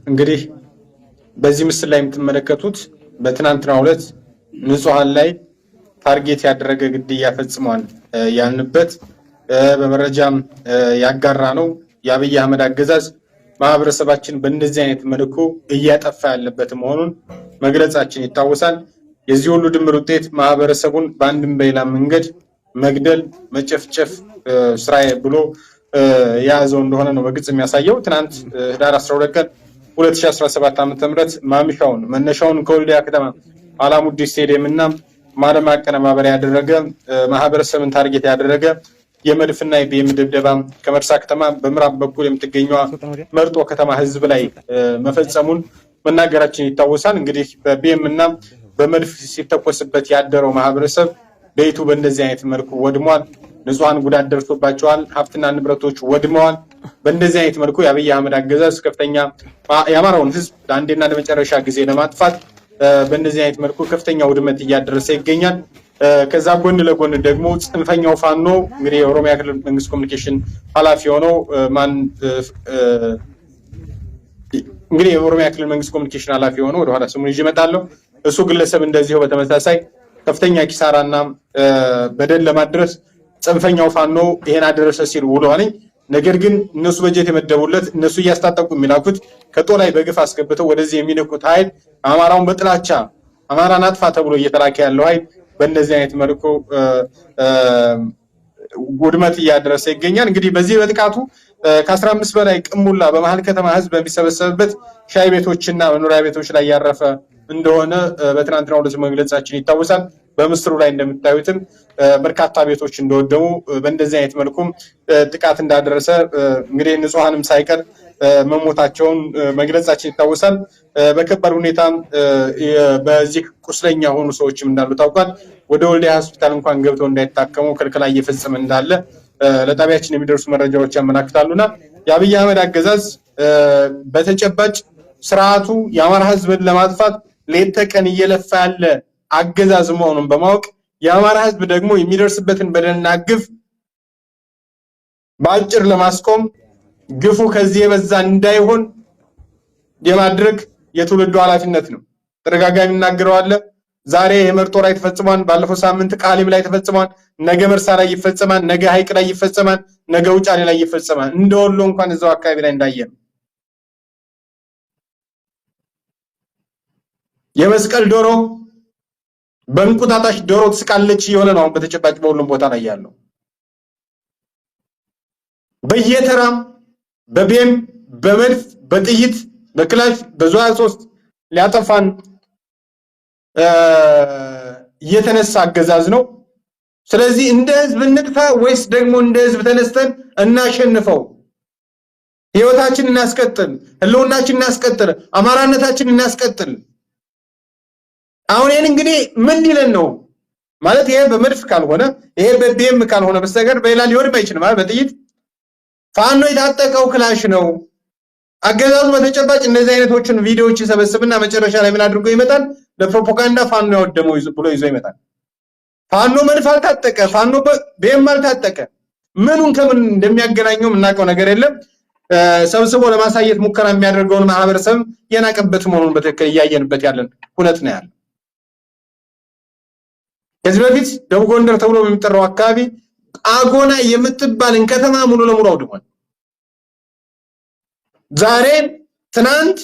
እንግዲህ በዚህ ምስል ላይ የምትመለከቱት በትናንትናው ዕለት ንጹሃን ላይ ታርጌት ያደረገ ግድያ ፈጽሟል ያልንበት በመረጃም ያጋራ ነው። የአብይ አህመድ አገዛዝ ማህበረሰባችን በእንደዚህ አይነት መልኩ እያጠፋ ያለበት መሆኑን መግለጻችን ይታወሳል። የዚህ ሁሉ ድምር ውጤት ማህበረሰቡን በአንድም በሌላ መንገድ መግደል፣ መጨፍጨፍ ስራዬ ብሎ የያዘው እንደሆነ ነው በግልጽ የሚያሳየው። ትናንት ህዳር 12 ቀን 2017 ዓ.ም ማምሻውን መነሻውን ከወልዲያ ከተማ አላሙዲ ስቴዲየም እና ማረም አቀነባበሪያ ያደረገ ማህበረሰብን ታርጌት ያደረገ የመድፍና የቢኤም ድብደባ ከመርሳ ከተማ በምዕራብ በኩል የምትገኘው መርጦ ከተማ ህዝብ ላይ መፈጸሙን መናገራችን ይታወሳል። እንግዲህ በቢኤም እና በመድፍ ሲተኮስበት ያደረው ማህበረሰብ ቤቱ በእንደዚህ አይነት መልኩ ወድሟል። ንጹሃን ጉዳት ደርሶባቸዋል። ሀብትና ንብረቶች ወድመዋል። በእንደዚህ አይነት መልኩ የአብይ አህመድ አገዛዝ ከፍተኛ የአማራውን ህዝብ ለአንዴና ለመጨረሻ ጊዜ ለማጥፋት በእንደዚህ አይነት መልኩ ከፍተኛ ውድመት እያደረሰ ይገኛል። ከዛ ጎን ለጎን ደግሞ ጽንፈኛው ፋኖ እንግዲህ የኦሮሚያ ክልል መንግስት ኮሚኒኬሽን ኃላፊ ሆነው እንግዲህ የኦሮሚያ ክልል መንግስት ኮሚኒኬሽን ኃላፊ ሆነው ወደ ኋላ ስሙን ይዤ እመጣለሁ። እሱ ግለሰብ እንደዚሁ በተመሳሳይ ከፍተኛ ኪሳራና በደል ለማድረስ ጽንፈኛው ፋኖ ይሄን አደረሰ ሲል ውሏል። ነገር ግን እነሱ በጀት የመደቡለት እነሱ እያስታጠቁ የሚላኩት ከጦላይ በግፍ አስገብተው ወደዚህ የሚልኩት ኃይል አማራውን በጥላቻ አማራን አጥፋ ተብሎ እየተላከ ያለው ኃይል በእንደዚህ አይነት መልኩ ውድመት እያደረሰ ይገኛል። እንግዲህ በዚህ በጥቃቱ ከ15 በላይ ቅሙላ በመሀል ከተማ ህዝብ በሚሰበሰብበት ሻይ ቤቶችና መኖሪያ ቤቶች ላይ ያረፈ እንደሆነ በትናንትናው ዕለት መግለጻችን ይታወሳል። በምስሉ ላይ እንደምታዩትም በርካታ ቤቶች እንደወደሙ በእንደዚህ አይነት መልኩም ጥቃት እንዳደረሰ እንግዲህ ንጹሃንም ሳይቀር መሞታቸውን መግለጻችን ይታወሳል። በከባድ ሁኔታ በዚህ ቁስለኛ ሆኑ ሰዎችም እንዳሉ ታውቋል። ወደ ወልዲያ ሆስፒታል እንኳን ገብተው እንዳይታከሙ ክልክላ እየፈጸመ እንዳለ ለጣቢያችን የሚደርሱ መረጃዎች ያመላክታሉና የአብይ አህመድ አገዛዝ በተጨባጭ ስርዓቱ የአማራ ህዝብን ለማጥፋት ሌት ተቀን እየለፋ ያለ አገዛዝ መሆኑን በማወቅ የአማራ ህዝብ ደግሞ የሚደርስበትን በደልና ግፍ በአጭር ለማስቆም ግፉ ከዚህ የበዛ እንዳይሆን የማድረግ የትውልዱ ኃላፊነት ነው። ተደጋጋሚ እናገረዋለን። ዛሬ የመርጦ ላይ ተፈጽሟል። ባለፈው ሳምንት ቃሊም ላይ ተፈጽሟል። ነገ መርሳ ላይ ይፈጸማል። ነገ ሀይቅ ላይ ይፈጸማል። ነገ ውጫሌ ላይ ይፈጸማል። እንደወሎ እንኳን እዛው አካባቢ ላይ እንዳየን የመስቀል ዶሮ በእንቁጣጣሽ ዶሮ ትስቃለች የሆነ ነው። በተጨባጭ በሁሉም ቦታ ላይ ያለው በየተራም በቤም በመድፍ በጥይት በክላሽ በዙ 23 ሊያጠፋን የተነሳ አገዛዝ ነው። ስለዚህ እንደ ህዝብ እንጥፋ ወይስ ደግሞ እንደ ህዝብ ተነስተን እናሸንፈው? ህይወታችንን እናስቀጥል፣ ህልውናችንን እናስቀጥል፣ አማራነታችንን እናስቀጥል። አሁን ይሄን እንግዲህ ምን ሊለን ነው ማለት ይሄ በመድፍ ካልሆነ ይሄ በቢኤም ካልሆነ በስተቀር በሌላ ሊሆን አይችልም። ማለት በጥይት ፋኖ የታጠቀው ክላሽ ነው። አገዛዙ በተጨባጭ እንደዚህ አይነቶችን ቪዲዮዎች ይሰበስብና መጨረሻ ላይ ምን አድርጎ ይመጣል? ለፕሮፓጋንዳ ፋኖ ያወደመው ብሎ ይዞ ይመጣል። ፋኖ መድፍ አልታጠቀ፣ ፋኖ ቢኤም አልታጠቀ፣ ምኑን ከምን እንደሚያገናኘው የምናውቀው ነገር የለም። ሰብስቦ ለማሳየት ሙከራ የሚያደርገውን ማህበረሰብ የናቀበት መሆኑን በትክክል እያየንበት ያለን ሁነት ነው ያለው። ከዚህ በፊት ደቡብ ጎንደር ተብሎ በሚጠራው አካባቢ አጎና የምትባልን ከተማ ሙሉ ለሙሉ አውድሟል። ዛሬ ትናንት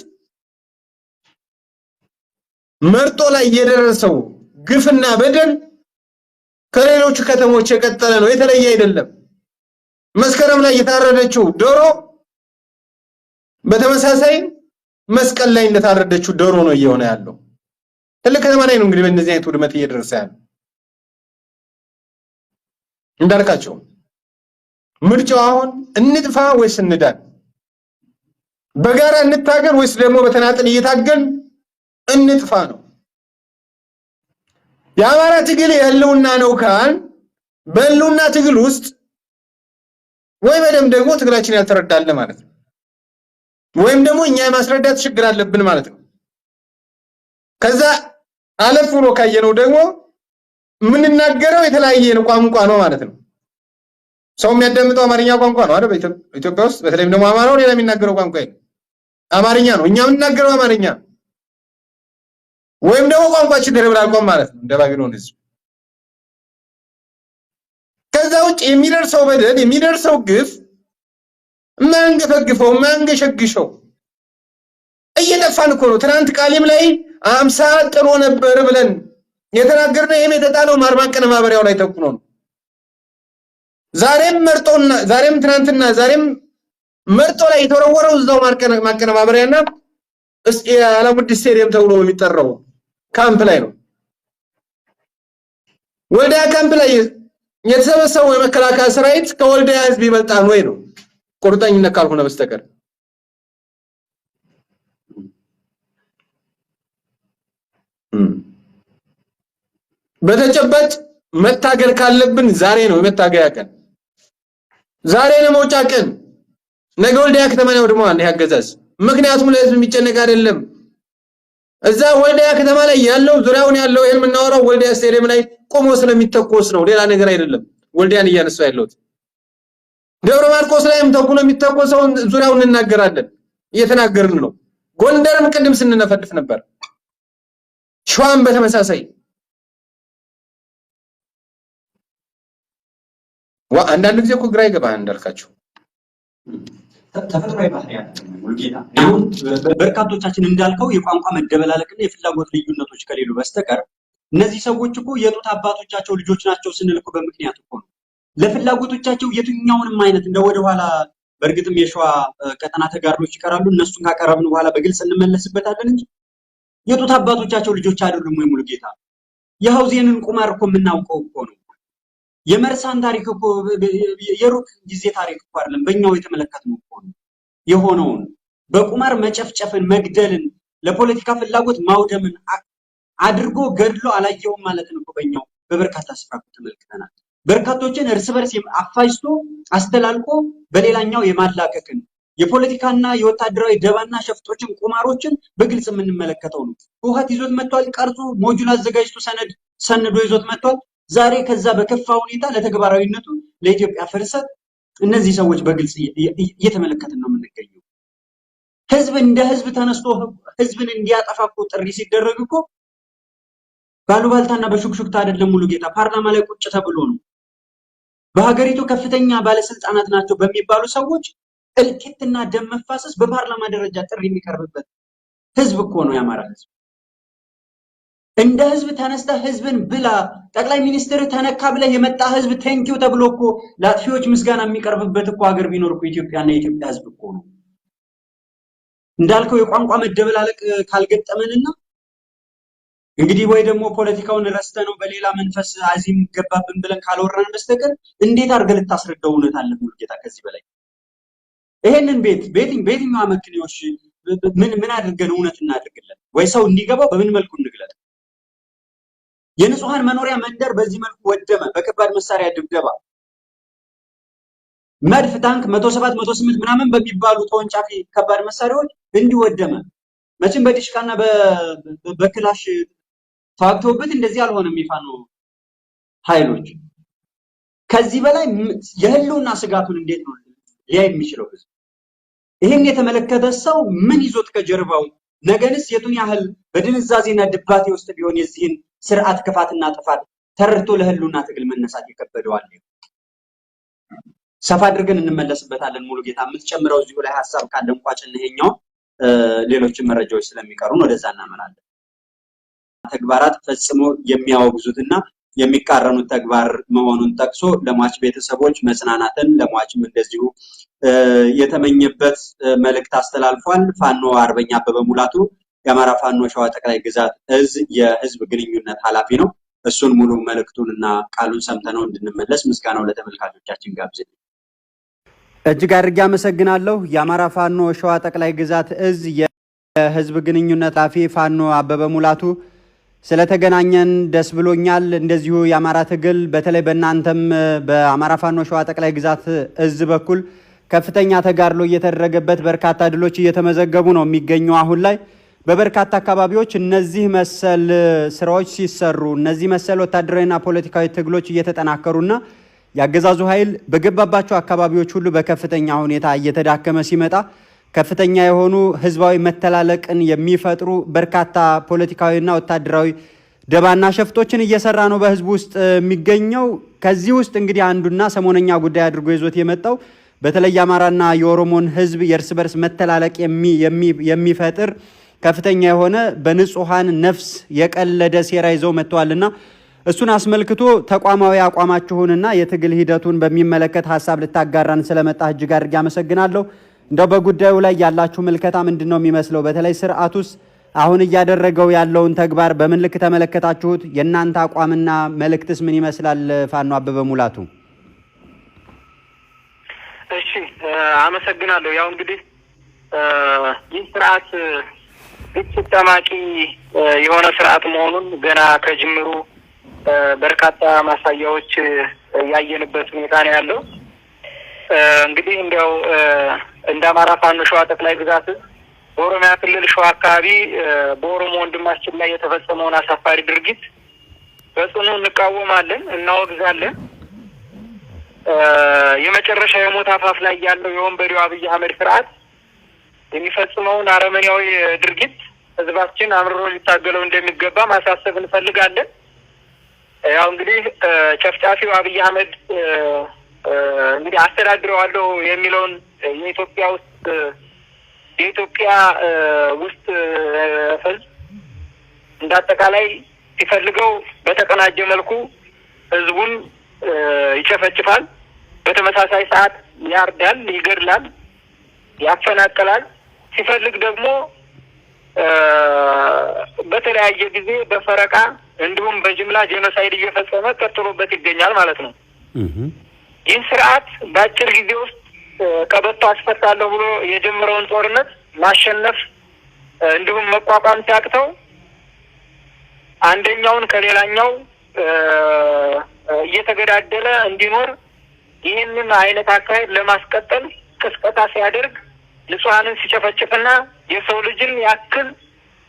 መርጦ ላይ የደረሰው ግፍና በደል ከሌሎቹ ከተሞች የቀጠለ ነው፣ የተለየ አይደለም። መስከረም ላይ የታረደችው ዶሮ በተመሳሳይ መስቀል ላይ እንደታረደችው ዶሮ ነው እየሆነ ያለው። ትልቅ ከተማ ላይ ነው እንግዲህ በእነዚህ አይነት ውድመት እየደረሰ ያለው። እንዳልካቸው ምርጫው አሁን እንጥፋ ወይስ እንዳን? በጋራ እንታገል ወይስ ደግሞ በተናጠል እየታገል እንጥፋ ነው? የአማራ ትግል የህልውና ነው ካል በህልውና ትግል ውስጥ ወይ በደም ደግሞ ትግላችን ያልተረዳለ ማለት ነው፣ ወይም ደግሞ እኛ የማስረዳት ችግር አለብን ማለት ነው። ከዛ አለፍ ብሎ ካየነው ደግሞ የምንናገረው የተለያየ ቋንቋ ነው ማለት ነው። ሰው የሚያዳምጠው አማርኛ ቋንቋ ነው አይደል? በኢትዮጵያ ውስጥ በተለይም ደግሞ አማራው ሌላ የሚናገረው ቋንቋ አማርኛ ነው። እኛ የምንናገረው አማርኛ ወይም ደግሞ ቋንቋችን ደረብላልቋም ማለት ነው እንደ ባቢሎን ህዝብ። ከዛ ውጭ የሚደርሰው በደል የሚደርሰው ግፍ ማንገፈግፈው ማንገሸግሸው እየጠፋን እኮ ነው። ትናንት ቃሌም ላይ 50 ጥሎ ነበር ብለን የተናገርነው ይሄም የተጣለው ማቀነባበሪያው ላይ ተኩኖ ነው። ዛሬም መርጦና ዛሬም ትናንትና ዛሬም መርጦ ላይ የተወረወረው እዛው ማቀነባበሪያና አላሙዲ ስቴዲየም ተብሎ የሚጠራው ካምፕ ላይ ነው። ወልዲያ ካምፕ ላይ የተሰበሰበው የመከላከያ ሰራዊት ከወልዲያ ህዝብ ይበልጣል ወይ ነው ቁርጠኝነት ካልሆነ በስተቀር። በተጨባጭ መታገል ካለብን ዛሬ ነው የመታገያ ቀን። ዛሬ ነው መውጫ ቀን። ነገ ወልዲያ ከተማ ነው ደግሞ አንድ ያገዛዝ። ምክንያቱም ለህዝብ የሚጨነቅ አይደለም። እዛ ወልዲያ ከተማ ላይ ያለው ዙሪያውን ያለው ይሄን የምናወራው ወልዲያ ስቴዲየም ላይ ቆሞ ስለሚተኮስ ነው፣ ሌላ ነገር አይደለም። ወልዲያን እያነሳው ያለው ደብረ ማርቆስ ላይም ተኩኖ የሚተኮሰው ዙሪያውን እንናገራለን፣ እየተናገርን ነው። ጎንደርም ቅድም ስንነፈድፍ ነበር። ሸዋም በተመሳሳይ አንዳንድ ጊዜ እኮ ግራ ይገባል እንዳልካቸው ተፈጥሯዊ ባህሪያት ሙሉጌታ። አሁን በርካቶቻችን እንዳልከው የቋንቋ መደበላለቅና የፍላጎት ልዩነቶች ከሌሉ በስተቀር እነዚህ ሰዎች እኮ የጡት አባቶቻቸው ልጆች ናቸው ስንል እኮ በምክንያት እኮ ነው። ለፍላጎቶቻቸው የትኛውንም አይነት እንደ ወደኋላ በእርግጥም የሸዋ ቀጠና ተጋድሎች ይቀራሉ። እነሱን ካቀረብን በኋላ በግልጽ እንመለስበታለን እንጂ የጡት አባቶቻቸው ልጆች አይደሉም ወይ ሙሉጌታ? የሐውዜንን ቁማር እኮ የምናውቀው እኮ ነው። የመርሳን ታሪክ እኮ የሩቅ ጊዜ ታሪክ እኮ አይደለም፣ በእኛው የተመለከትነው እኮ ነው። የሆነውን በቁማር መጨፍጨፍን፣ መግደልን፣ ለፖለቲካ ፍላጎት ማውደምን አድርጎ ገድሎ አላየውም ማለት ነው። በእኛው በበርካታ ስፍራ ተመልክተናል። በርካቶችን እርስ በርስ አፋጅቶ አስተላልቆ በሌላኛው የማላቀቅን የፖለቲካና የወታደራዊ ደባና ሸፍጦችን ቁማሮችን በግልጽ የምንመለከተው ነው። ህወሓት ይዞት መጥቷል። ቀርጾ ሞጁል አዘጋጅቶ ሰንዶ ይዞት መጥቷል። ዛሬ ከዛ በከፋ ሁኔታ ለተግባራዊነቱ ለኢትዮጵያ ፍርሰት እነዚህ ሰዎች በግልጽ እየተመለከትን ነው የምንገኘው። ህዝብ እንደ ህዝብ ተነስቶ ህዝብን እንዲያጠፋ እኮ ጥሪ ሲደረግ እኮ ባሉባልታና በሹክሹክታ አይደለም ሙሉጌታ፣ ፓርላማ ላይ ቁጭ ተብሎ ነው። በሀገሪቱ ከፍተኛ ባለስልጣናት ናቸው በሚባሉ ሰዎች እልቂትና ደም መፋሰስ በፓርላማ ደረጃ ጥሪ የሚቀርብበት ህዝብ እኮ ነው የአማራ ህዝብ። እንደ ህዝብ ተነስተ ህዝብን ብላ ጠቅላይ ሚኒስትር ተነካ ብለ የመጣ ህዝብ ቴንኪው ተብሎ እኮ ለአጥፊዎች ምስጋና የሚቀርብበት እኮ ሀገር ቢኖር እኮ ኢትዮጵያና የኢትዮጵያ ህዝብ እኮ ነው። እንዳልከው የቋንቋ መደበላለቅ ካልገጠመንና እንግዲህ ወይ ደግሞ ፖለቲካውን ረስተነው በሌላ መንፈስ አዚም ገባብን ብለን ካልወራን በስተቀር እንዴት አድርገህ ልታስረዳው እውነት አለ ሙሉጌታ? ከዚህ በላይ ይሄንን በየትኛው አመክንዮሽ ምን አድርገን እውነት እናድርግለን? ወይ ሰው እንዲገባው በምን መልኩ እንግለጥ? የንጹሃን መኖሪያ መንደር በዚህ መልኩ ወደመ፣ በከባድ መሳሪያ ድብደባ፣ መድፍ፣ ታንክ 107 108 ምናምን በሚባሉ ተወንጫፊ ከባድ መሳሪያዎች እንዲወደመ። መቼም በዲሽቃና በክላሽ ተዋግተውበት እንደዚህ አልሆነም የፋኖ ኃይሎች። ከዚህ በላይ የህልውና ስጋቱን እንዴት ነው ሊያይ የሚችለው ህዝብ? ይሄን የተመለከተ ሰው ምን ይዞት ከጀርባው ነገንስ የቱን ያህል በድንዛዜና ድባቴ ውስጥ ቢሆን የዚህን ስርዓት ክፋትና ጥፋት ተረድቶ ለህልውና ትግል መነሳት ይከበደዋል። ሰፋ አድርገን እንመለስበታለን። ሙሉጌታ የምትጨምረው እዚሁ ላይ ሐሳብ ካለ እንቋጭን። ይሄኛው ሌሎችን መረጃዎች ስለሚቀሩን ወደዛ እናመራለን። ተግባራት ፈጽሞ የሚያወግዙትና የሚቃረኑት ተግባር መሆኑን ጠቅሶ ለሟች ቤተሰቦች መጽናናትን ለሟችም እንደዚሁ የተመኘበት መልእክት አስተላልፏል። ፋኖ አርበኛ አበበ ሙላቱ የአማራ ፋኖ ሸዋ ጠቅላይ ግዛት እዝ የህዝብ ግንኙነት ኃላፊ ነው። እሱን ሙሉ መልእክቱንና ቃሉን ሰምተነው እንድንመለስ ምስጋናው ለተመልካቾቻችን ጋብዘን። እጅግ አድርጌ አመሰግናለሁ። የአማራ ፋኖ ሸዋ ጠቅላይ ግዛት እዝ የህዝብ ግንኙነት ኃላፊ ፋኖ አበበ ሙላቱ ስለተገናኘን ደስ ብሎኛል። እንደዚሁ የአማራ ትግል በተለይ በእናንተም በአማራ ፋኖ ሸዋ ጠቅላይ ግዛት እዝ በኩል ከፍተኛ ተጋድሎ እየተደረገበት በርካታ ድሎች እየተመዘገቡ ነው የሚገኙ። አሁን ላይ በበርካታ አካባቢዎች እነዚህ መሰል ስራዎች ሲሰሩ፣ እነዚህ መሰል ወታደራዊና ፖለቲካዊ ትግሎች እየተጠናከሩና ያገዛዙ ኃይል በገባባቸው አካባቢዎች ሁሉ በከፍተኛ ሁኔታ እየተዳከመ ሲመጣ ከፍተኛ የሆኑ ህዝባዊ መተላለቅን የሚፈጥሩ በርካታ ፖለቲካዊና ወታደራዊ ደባና ሸፍጦችን እየሰራ ነው በህዝቡ ውስጥ የሚገኘው። ከዚህ ውስጥ እንግዲህ አንዱና ሰሞነኛ ጉዳይ አድርጎ ይዞት የመጣው በተለይ አማራና የኦሮሞን ህዝብ የእርስ በርስ መተላለቅ የሚፈጥር ከፍተኛ የሆነ በንጹሃን ነፍስ የቀለደ ሴራ ይዘው መጥተዋልና እሱን አስመልክቶ ተቋማዊ አቋማችሁንና የትግል ሂደቱን በሚመለከት ሐሳብ ልታጋራን ስለመጣ እጅግ አድርጌ አመሰግናለሁ። እንደው በጉዳዩ ላይ ያላችሁ ምልከታ ምንድነው የሚመስለው? በተለይ ስርዓቱስ አሁን እያደረገው ያለውን ተግባር በምን ልክ ተመለከታችሁት? የእናንተ አቋምና መልእክትስ ምን ይመስላል? ፋኖ አበበ ሙላቱ። እሺ አመሰግናለሁ። ያው እንግዲህ ይህ ስርዓት ግጭት ጠማቂ የሆነ ስርዓት መሆኑን ገና ከጅምሩ በርካታ ማሳያዎች ያየንበት ሁኔታ ነው ያለው። እንግዲህ እንዲያው እንደ አማራ ፋኖ ሸዋ ጠቅላይ ግዛት በኦሮሚያ ክልል ሸዋ አካባቢ በኦሮሞ ወንድማችን ላይ የተፈጸመውን አሳፋሪ ድርጊት በጽኑ እንቃወማለን፣ እናወግዛለን። የመጨረሻ የሞት አፋፍ ላይ ያለው የወንበዴው አብይ አህመድ ስርዓት የሚፈጽመውን አረመኔያዊ ድርጊት ህዝባችን አምርሮ ሊታገለው እንደሚገባ ማሳሰብ እንፈልጋለን። ያው እንግዲህ ጨፍጫፊው አብይ አህመድ እንግዲህ አስተዳድረዋለሁ የሚለውን የኢትዮጵያ ውስጥ ህዝብ እንዳጠቃላይ ሲፈልገው በተቀናጀ መልኩ ህዝቡን ይጨፈጭፋል። በተመሳሳይ ሰዓት ያርዳል፣ ይገድላል፣ ያፈናቅላል። ሲፈልግ ደግሞ በተለያየ ጊዜ በፈረቃ እንዲሁም በጅምላ ጄኖሳይድ እየፈጸመ ቀጥሎበት ይገኛል ማለት ነው። ይህ ስርዓት በአጭር ጊዜ ውስጥ ቀበቶ አስፈታለሁ ብሎ የጀመረውን ጦርነት ማሸነፍ እንዲሁም መቋቋም ሲያቅተው አንደኛውን ከሌላኛው እየተገዳደለ እንዲኖር ይህንን አይነት አካሄድ ለማስቀጠል ቅስቀሳ ሲያደርግ ንጹሃንን ሲጨፈጭፍና የሰው ልጅን ያክል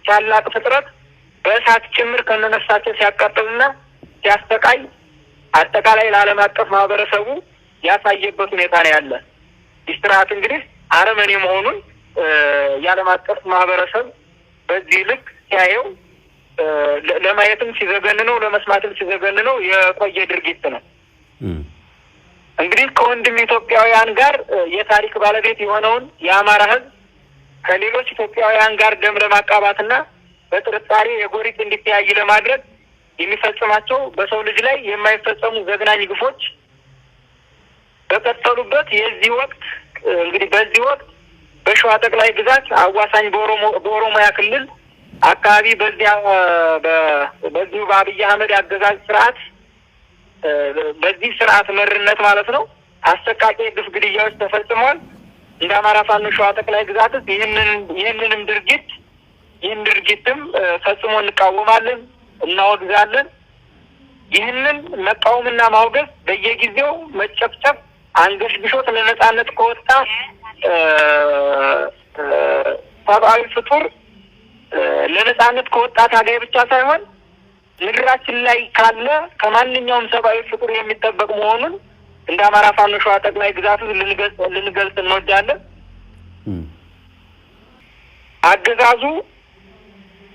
ታላቅ ፍጥረት በእሳት ጭምር ከነነፍሳቸው ሲያቃጥልና ሲያስተቃይ አጠቃላይ ለዓለም አቀፍ ማህበረሰቡ ያሳየበት ሁኔታ ነው ያለ። ይህ ስርዓት እንግዲህ አረመኔ መሆኑን የዓለም አቀፍ ማህበረሰብ በዚህ ልክ ሲያየው ለማየትም ሲዘገንነው ለመስማትም ሲዘገንነው የቆየ ድርጊት ነው። እንግዲህ ከወንድም ኢትዮጵያውያን ጋር የታሪክ ባለቤት የሆነውን የአማራ ህዝብ ከሌሎች ኢትዮጵያውያን ጋር ደም ለማቃባትና በጥርጣሬ የጎሪጥ እንዲተያይ ለማድረግ የሚፈጽማቸው በሰው ልጅ ላይ የማይፈጸሙ ዘግናኝ ግፎች በቀጠሉበት በዚህ ወቅት በሸዋ ጠቅላይ ግዛት አዋሳኝ በኦሮሚያ ክልል አካባቢ በዚሁ በአብይ አህመድ አገዛዝ ስርዓት በዚህ ስርዓት መርነት ማለት ነው አሰቃቂ ግፍ ግድያዎች ተፈጽመዋል። እንደ አማራ ፋኖ ሸዋ ጠቅላይ ግዛት ይህንን ድርጊትም ፈጽሞ እንቃወማለን፣ እናወግዛለን። ይህንን መቃወምና ማውገዝ በየጊዜው መጨፍጨፍ አንገሽግሾት ለነጻነት ከወጣ ሰብአዊ ፍጡር ለነጻነት ከወጣ ታጋይ ብቻ ሳይሆን ምድራችን ላይ ካለ ከማንኛውም ሰብአዊ ፍጡር የሚጠበቅ መሆኑን እንደ አማራ ፋኖ ሸዋ ጠቅላይ ግዛት ልንገልጽ እንወዳለን። አገዛዙ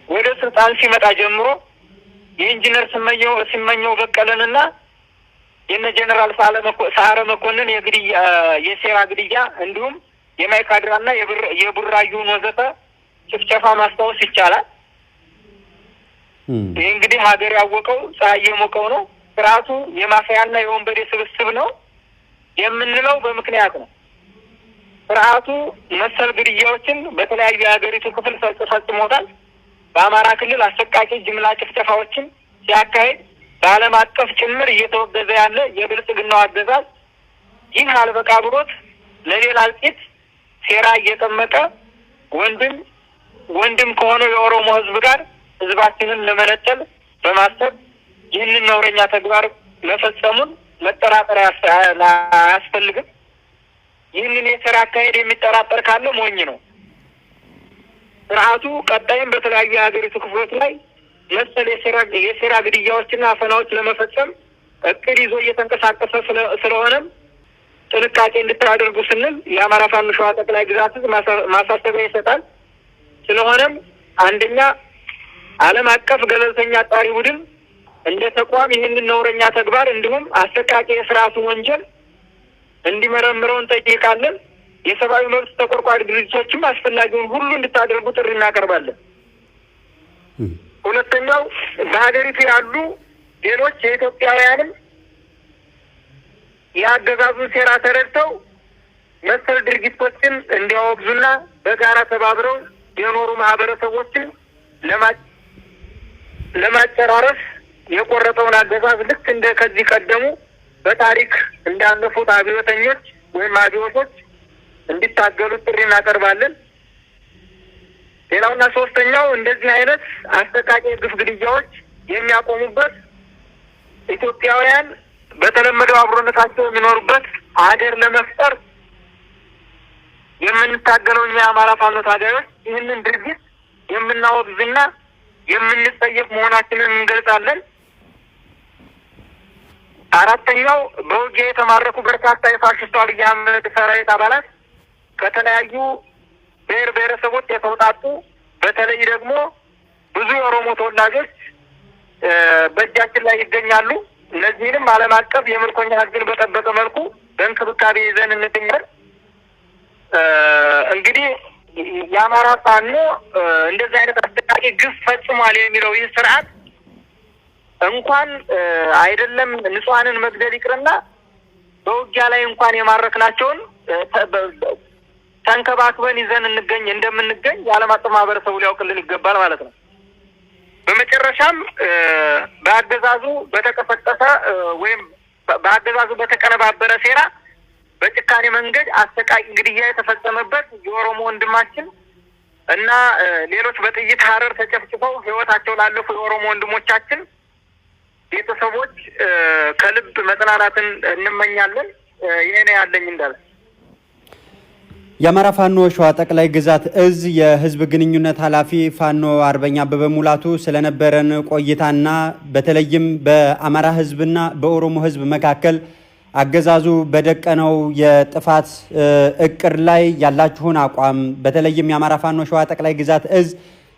ወደ ስልጣን ሲመጣ ጀምሮ የኢንጂነር ስመኘው በቀለንና የነ ጀነራል ሰዓረ መኮንን የሴራ ግድያ እንዲሁም የማይካድራና የቡራዩን ወዘተ ጭፍጨፋ ማስታወስ ይቻላል። ይህ እንግዲህ ሀገር ያወቀው ፀሐይ የሞቀው ነው። ስርዓቱ የማፊያና የወንበዴ ስብስብ ነው የምንለው በምክንያት ነው። ስርዓቱ መሰል ግድያዎችን በተለያዩ የሀገሪቱ ክፍል ፈጽሞታል። በአማራ ክልል አሰቃቂ ጅምላ ጭፍጨፋዎችን ሲያካሄድ በዓለም አቀፍ ጭምር እየተወገዘ ያለ የብልጽግናው አገዛዝ ይህ አልበቃ ብሎት ለሌላ እልቂት ሴራ እየጠመቀ ወንድም ከሆነው የኦሮሞ ህዝብ ጋር ህዝባችንን ለመነጠል በማሰብ ይህንን ነውረኛ ተግባር መፈጸሙን መጠራጠር አያስፈልግም። ይህንን የሥራ አካሄድ የሚጠራጠር ካለ ሞኝ ነው። ስርዓቱ ቀጣይም በተለያዩ የሀገሪቱ ክፍሎች ላይ መሰል የሴራ ግድያዎችና አፈናዎች ለመፈጸም እቅድ ይዞ እየተንቀሳቀሰ ስለሆነም ጥንቃቄ እንድታደርጉ ስንል የአማራ ፋኖ ሸዋ ጠቅላይ ግዛት ማሳሰቢያ ይሰጣል። ስለሆነም አንደኛ ዓለም አቀፍ ገለልተኛ አጣሪ ቡድን እንደ ተቋም ይህንን ነውረኛ ተግባር እንዲሁም አሰቃቂ የስርዓቱን ወንጀል እንዲመረምረው እንጠይቃለን። የሰብአዊ መብት ተቆርቋሪ ድርጅቶችም አስፈላጊውን ሁሉ እንድታደርጉ ጥሪ እናቀርባለን። ሁለተኛው በሀገሪቱ ያሉ ሌሎች የኢትዮጵያውያንም የአገዛዙን ሴራ ተረድተው መሰል ድርጊቶችን እንዲያወግዙና በጋራ ተባብረው የኖሩ ማህበረሰቦችን ለማጨራረስ የቆረጠውን አገዛዝ ልክ እንደ ከዚህ ቀደሙ በታሪክ እንዳለፉት አብዮተኞች ወይም አብዮቶች እንዲታገሉ ጥሪ እናቀርባለን። ሌላውና ሶስተኛው እንደዚህ አይነት አሰቃቂ ግፍ ግድያዎች የሚያቆሙበት ኢትዮጵያውያን በተለመደው አብሮነታቸው የሚኖሩበት ሀገር ለመፍጠር የምንታገለው እኛ የአማራ ፋኖ ታጋዮች ይህንን ድርጊት የምናወግዝና የምንጠየቅ መሆናችንን እንገልጻለን። አራተኛው በውጊያ የተማረኩ በርካታ የፋሽስቱ አብይ አህመድ ሰራዊት አባላት ከተለያዩ ብሔር ብሔረሰቦች የተውጣጡ በተለይ ደግሞ ብዙ የኦሮሞ ተወላጆች በእጃችን ላይ ይገኛሉ። እነዚህንም ዓለም አቀፍ የምርኮኛ ሕግን በጠበቀ መልኩ በእንክብካቤ ይዘን እንገኛለን። እንግዲህ የአማራ ፋኖ እንደዚህ አይነት አሰቃቂ ግፍ ፈጽሟል የሚለው ይህ ስርዓት እንኳን አይደለም ንጹሃንን መግደል ይቅርና በውጊያ ላይ እንኳን የማረክናቸውን ተንከባክበን ይዘን እንደምንገኝ የዓለም አቀፍ ማህበረሰቡ ሊያውቅልን ይገባል ማለት ነው። በመጨረሻም በአገዛዙ በተቀሰቀሰ ወይም በአገዛዙ በተቀነባበረ ሴራ በጭካኔ መንገድ አሰቃቂ ግድያ የተፈጸመበት የኦሮሞ ወንድማችን እና ሌሎች በጥይት ሀረር ተጨፍጭፈው ህይወታቸው ላለፉ የኦሮሞ ወንድሞቻችን ቤተሰቦች ከልብ መጽናናትን እንመኛለን። ይሄ ነው ያለኝ እንዳለ የአማራ ፋኖ ሸዋ ጠቅላይ ግዛት እዝ የህዝብ ግንኙነት ኃላፊ ፋኖ አርበኛ አበበ ሙላቱ ስለነበረን ቆይታና በተለይም በአማራ ህዝብና በኦሮሞ ህዝብ መካከል አገዛዙ በደቀነው የጥፋት እቅድ ላይ ያላችሁን አቋም በተለይም የአማራ ፋኖ ሸዋ ጠቅላይ ግዛት እዝ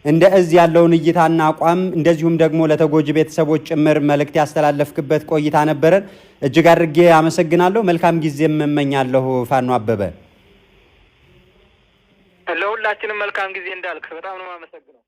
እንደ እዝ ያለውን እይታና አቋም እንደዚሁም ደግሞ ለተጎጂ ቤተሰቦች ጭምር መልእክት ያስተላለፍክበት ቆይታ ነበረን። እጅግ አድርጌ አመሰግናለሁ። መልካም ጊዜም እመኛለሁ። ፋኖ አበበ ለሁላችንም መልካም ጊዜ እንዳልክ በጣም ነው የማመሰግነው።